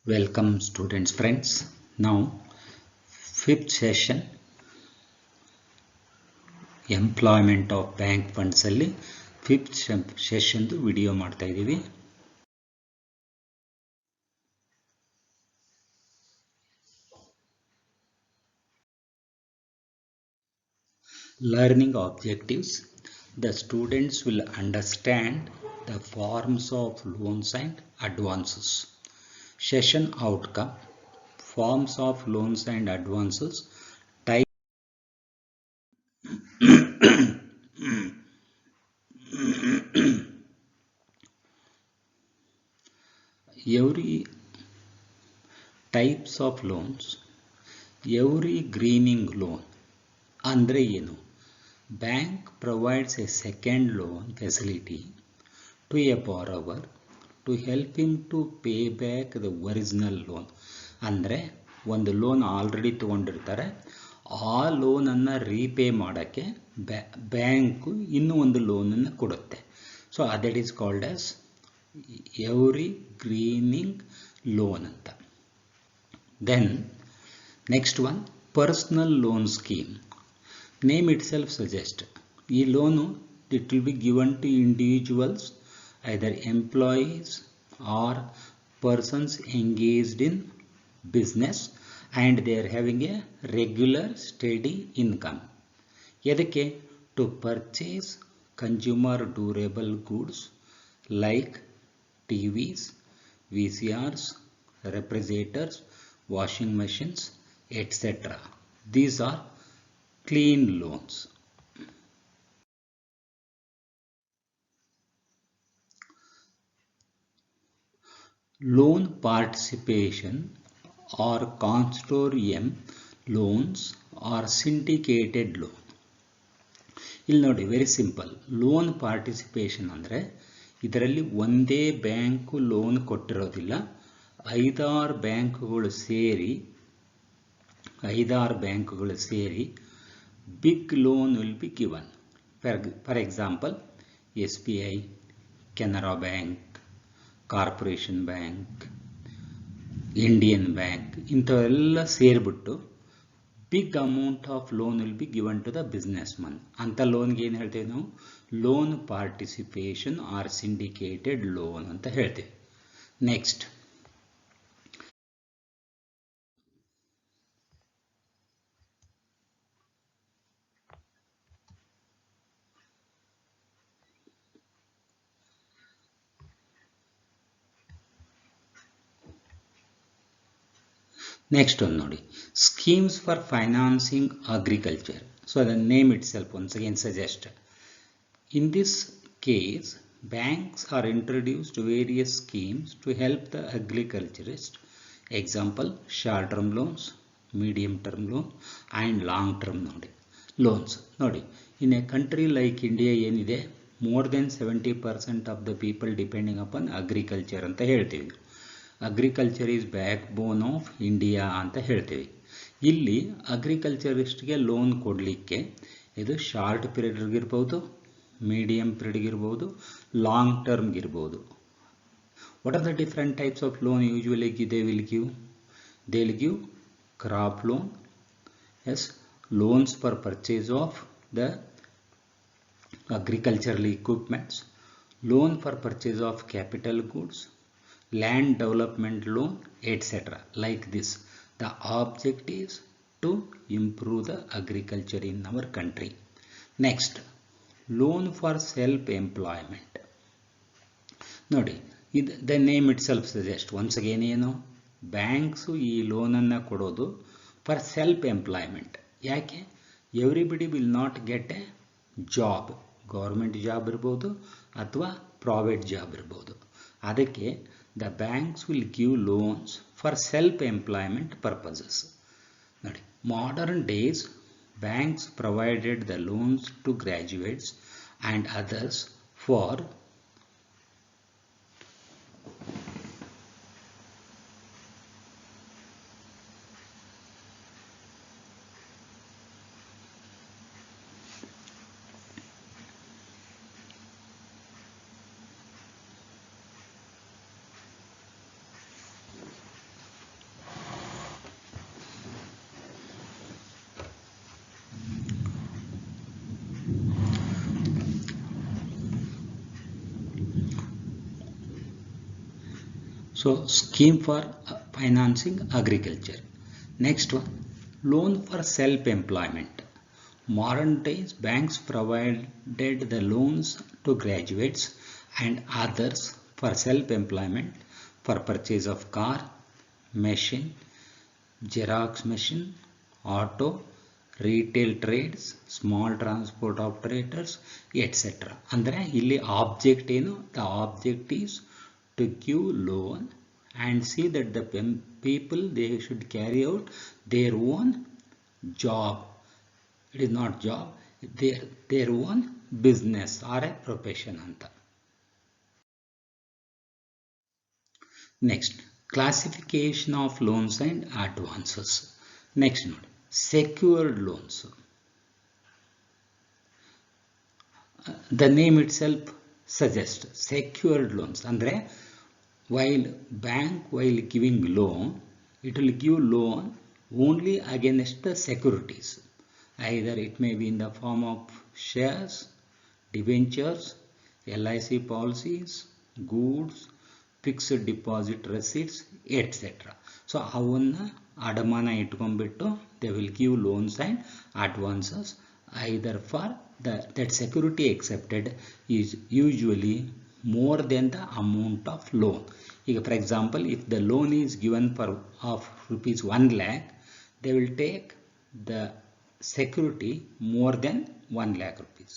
Welcome students friends. Now fifth session employment of bank funds ಅಲ್ಲಿ fifth session video ಮಾಡ್ತಾ ಇದೀವಿ. Learning objectives. The students will understand the forms of loans and advances. Session outcome. Forms of loans and advances. Type every types of loans. Every greening loan andre ಏನು? Bank provides a second loan facility to a borrower to help him to pay back the original loan. ಅಂದರೆ ಒಂದು loan already ತಗೊಂಡಿರ್ತಾರೆ, ಆ ಲೋನನ್ನು repay ಮಾಡೋಕ್ಕೆ bank ಇನ್ನೂ ಒಂದು ಲೋನನ್ನು ಕೊಡುತ್ತೆ. So that is called as evergreening loan ಅಂತ. Then next one personal loan scheme. Name itself suggests ಈ loan it will be given to individuals, either employees or persons engaged in business and they are having a regular steady income. ಎದಕ್ಕೆ? To purchase consumer durable goods like TVs, VCRs, refrigerators, washing machines, etc. These are clean loans. Loan participation or consortium loans or syndicated loan. ಇಲ್ಲಿ ನೋಡಿ, very simple. Loan participation ಅಂದರೆ ಇದರಲ್ಲಿ ಒಂದೇ bank loan ಕೊಟ್ಟಿರೋದಿಲ್ಲ, ಐದಾರು ಬ್ಯಾಂಕುಗಳು ಸೇರಿ big loan will be given. For example, SBI, Canara Bank, Corporation Bank, Indian Bank, ಇಂಥವೆಲ್ಲ ಸೇರಿಬಿಟ್ಟು big amount of loan will be given to the businessman. ಅಂಥ ಲೋನ್ಗೆ ಏನು ಹೇಳ್ತೇವೆ ನಾವು? Loan participation or syndicated loan ಅಂತ ಹೇಳ್ತೇವೆ. ನೆಕ್ಸ್ಟ್ ಒಂದು ನೋಡಿ, schemes for financing agriculture. So the name itself once again suggest. In this case banks are introduced various schemes to help the agriculturist. Example short term loans, medium term loan and long term loans. ನೋಡಿ, in a country like India ಏನಿದೆ, more than 70% of the people depending upon agriculture ಅಂತ ಹೇಳ್ತೀವಿ. Agriculture is backbone of India ಅಂತ ಹೇಳ್ತೀವಿ. ಇಲ್ಲಿ ಅಗ್ರಿಕಲ್ಚರಿಸ್ಟ್ಗೆ loan ಕೊಡಲಿಕ್ಕೆ ಇದು ಶಾರ್ಟ್ ಪೀರಿಯಡ್ಗಿರ್ಬೋದು, ಮೀಡಿಯಂ ಪೀರಿಯಡ್ಗಿರ್ಬೋದು, ಲಾಂಗ್ ಟರ್ಮ್ಗಿರ್ಬೋದು. What are the different types of loan usually they will give crop loan, yes, loans for purchase of the agricultural equipments, loan for purchase of capital goods, land development loan, etc. Like this. The object is to improve the agriculture in our country. Next, loan for self-employment. ನೋಡಿ, the name itself suggests. Once again ಏನು? Banks ಈ ಲೋನನ್ನು ಕೊಡೋದು for self employment. ಯಾಕೆ? Everybody will not get a job. Government job ಇರ್ಬೋದು ಅಥವಾ private job ಇರ್ಬೋದು. ಅದಕ್ಕೆ the banks will give loans for self employment purposes. ನೋಡಿ, modern days banks provided the loans to graduates and others for So scheme for financing agriculture. Next one, loan for self-employment. Modern days banks provided the loans to graduates and others for self-employment for purchase of car, machine, Xerox machine, auto, retail trades, small transport operators, etc. ಅಂದರೆ ಇಲ್ಲಿ object ಏನು? The object is to give loan and see that the people they should carry out their own job. It is not job, their own business or a profession ಅಂತ. Next, classification of loans and advances. Next note, secured loans. The name itself suggests secured loans. Andre, while giving loan, it will give loan only against the securities. Either it may be in the form of shares, debentures, LIC policies, goods, fixed deposit receipts, etc. So avunna adamana itkonbittu they will give loans and advances either for that security accepted is usually more than the amount of loan. For example, if the loan is given for of rupees 1 lakh, they will take the security more than 1 lakh rupees.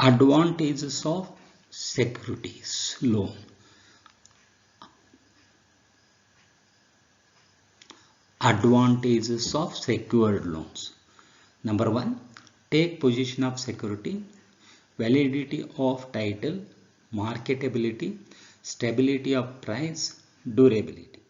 Advantages of securities loan. Advantages of secured loans. Number 1, take position of security, validity of title, marketability, stability of price, durability.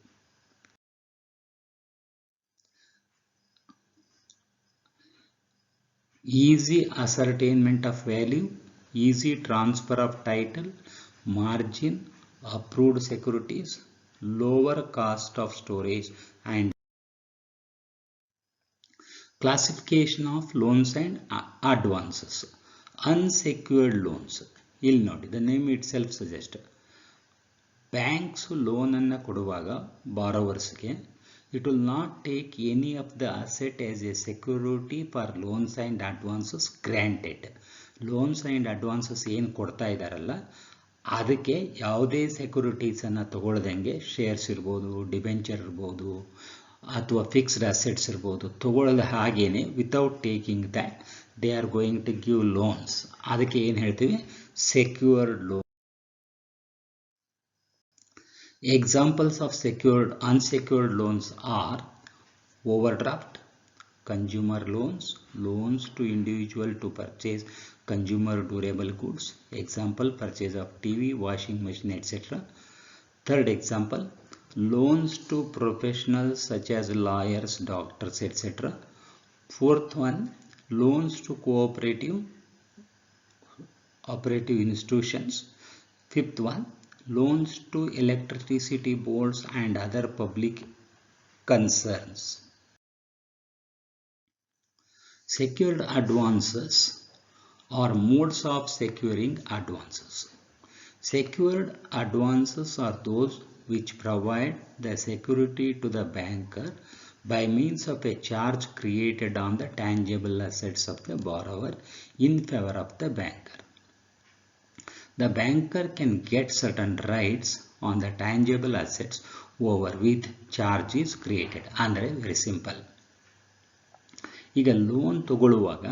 Easy ascertainment of value, easy transfer of title, margin, approved securities, lower cost of storage, and classification of loans and advances. Unsecured loans. You'll note the name itself suggests banks loan anna koduvaga borrowers ge it will not take any of the asset as a security for loans and advances granted. Loans and advances ಏನು ಕೊಡ್ತಾ ಇದ್ದಾರಲ್ಲ ಅದಕ್ಕೆ ಯಾವುದೇ securities ಅನ್ನು ತಗೊಳ್ದಂಗೆ shares ಇರ್ಬೋದು, debenture ಇರ್ಬೋದು ಅಥವಾ fixed assets ಇರ್ಬೋದು ತಗೊಳ್ಳದ ಹಾಗೇನೆ without taking that they are going to give loans. ಅದಕ್ಕೆ ಏನು ಹೇಳ್ತೀವಿ? Secured loan. Examples of secured unsecured loans are overdraft, consumer loans, loans to individual to purchase consumer durable goods. Example, purchase of TV, washing machine, etc. Third example, loans to professionals such as lawyers, doctors, etc. Fourth one, loans to operative institutions. Fifth one, loans to electricity boards and other public concerns. Secured advances are modes of securing advances. Secured advances are those which provide the security to the banker by means of a charge created on the tangible assets of the borrower in favor of the banker. The banker can get certain rights on the tangible assets over which charge is created. ಅಂದರೆ very simple. ಈಗ loan ತಗೊಳ್ಳುವಾಗ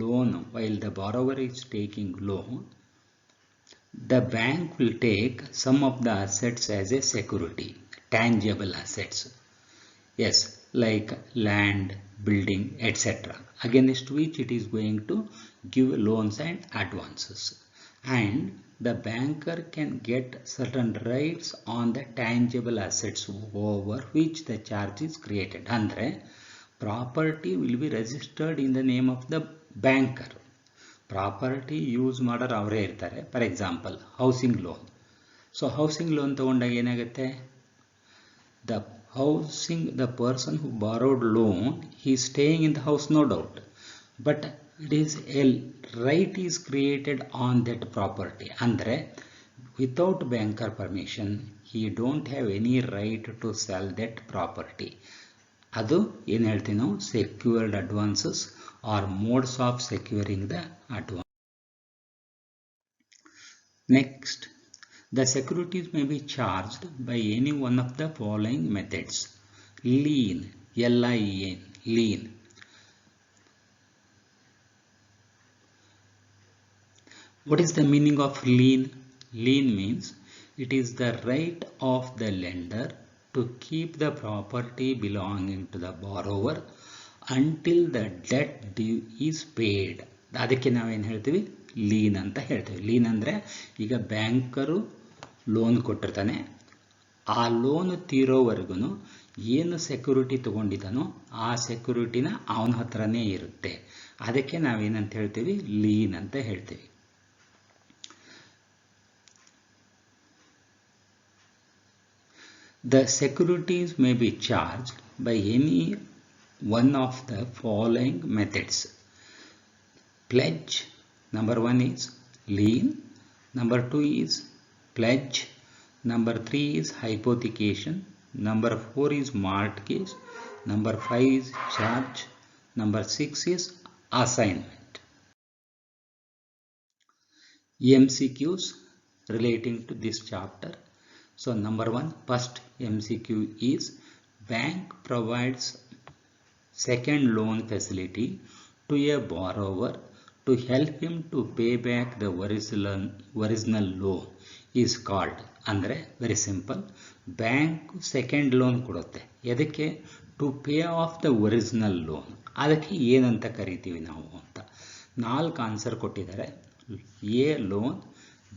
loan while the borrower is taking loan, the bank will take some of the assets as a security, tangible assets. Yes, like land, building, etc. against which it is going to give loans and advances. And the banker can get certain rights on the tangible assets over which the charge is created. Andre property will be registered in the name of the banker. Property use ಮಾಡರ್ ಅವರೇ ಇರ್ತಾರೆ. For example housing loan. So housing loan ತಗೊಂಡಾಗ ಏನಾಗುತ್ತೆ? the person who borrowed loan, he is staying in the house, no doubt, but It is a right is created on that property. Andre without banker permission he don't have any right to sell that property. ಅದು ಏನು ಹೇಳ್ತೀವಿ ನಾವು secured advances or modes of securing the advance. Next, the securities may be charged by any one of the following methods. Lien, L-I-E-N, lien. What is the meaning of lien? Lien means it is the right of the lender to keep the property belonging to the borrower until the debt due is paid. ಅದಕ್ಕೆ ನಾವೇನು ಹೇಳ್ತೀವಿ lean ಅಂತ ಹೇಳ್ತೀವಿ. Lean ಅಂದರೆ ಈಗ banker loan ಕೊಟ್ಟಿರ್ತಾನೆ, ಆ loan ತೀರೋವರೆಗೂ ಏನು ಸೆಕ್ಯೂರಿಟಿ ತಗೊಂಡಿದ್ದಾನೋ ಆ ಸೆಕ್ಯೂರಿಟಿನ ಅವನ ಹತ್ರನೇ ಇರುತ್ತೆ. ಅದಕ್ಕೆ ನಾವೇನಂತ ಹೇಳ್ತೀವಿ ಲೀನ್ ಅಂತ ಹೇಳ್ತೀವಿ. The securities may be charged by any one of the following methods. Pledge, number 1 is lien, number 2 is pledge, number 3 is hypothecation, number 4 is mortgage, number 5 is charge, number 6 is assignment. MCQs relating to this chapter. So number 1, first MCQ is bank provides second loan facility to a borrower to help him to pay back the original loan is called. ಅಂದರೆ very simple, bank second loan ಕೊಡುತ್ತೆ ಎದಕ್ಕೆ? To pay off the original loan. ಅದಕ್ಕೆ ಏನಂತ ಕರಿತೀವಿ ನಾವು ಅಂತ 4 answer ಕೊಟ್ಟಿದ್ದಾರೆ. A loan,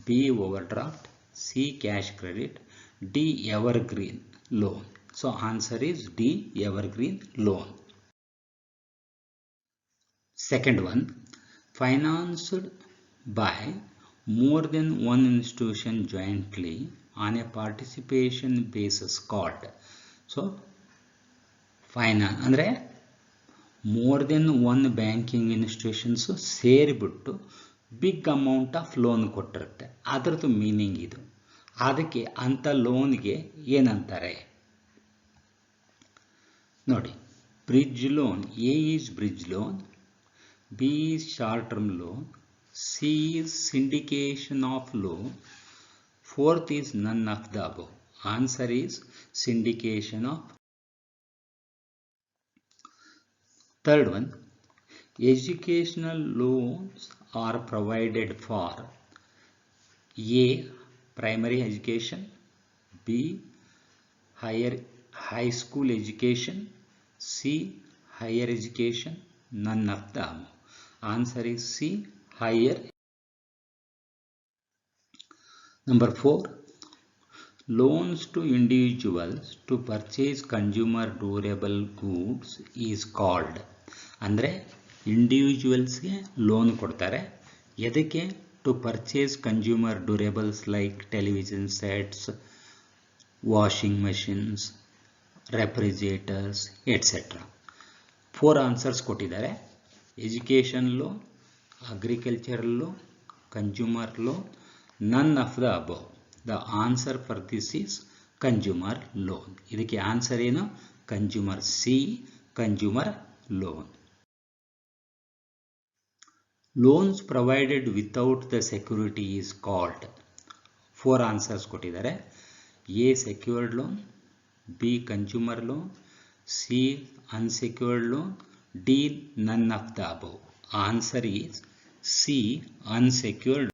B overdraft, C cash credit, D evergreen loan. So answer is D evergreen loan. Second one, financed by more than one institution jointly on a participation basis called. So finance ಅಂದ್ರೆ more than one banking institutions ಸೇರಿಬಿಟ್ಟು big amount of loan ಕೊಟ್ಟಿರುತ್ತೆ. ಅದರದ್ದು meaning ಇದು. ಅದಕ್ಕೆ ಅಂಥ ಲೋನ್ಗೆ ಏನಂತಾರೆ ನೋಡಿ. Bridge loan, A is bridge loan, B is short term loan, C is syndication of loan, fourth is none of the above. Answer is syndication of. Third one, educational loans are provided for a primary education, B high school education, C higher education, none of the above. Answer is C higher. Number 4, loans to individuals to purchase consumer durable goods is called. ಅಂದರೆ ಇಂಡಿವಿಜುವಲ್ಸ್ಗೆ loan ಕೊಡ್ತಾರೆ ಎದಕ್ಕೆ? to purchase consumer durables like television sets, washing machines, refrigerators, etc. 4 answers ಕೊಟ್ಟಿದ್ದಾರೆ. Education loan, agricultural loan, consumer loan, ನನ್ of the above. The answer for this is consumer loan. ಇದಕ್ಕೆ answer ಏನು? Consumer, C consumer loan. Loans provided without the security is called. 4 answers ಕೊಟ್ಟಿದ್ದಾರೆ. A secured loan, B consumer loan, C unsecured loan, D none of the above. Answer is C unsecured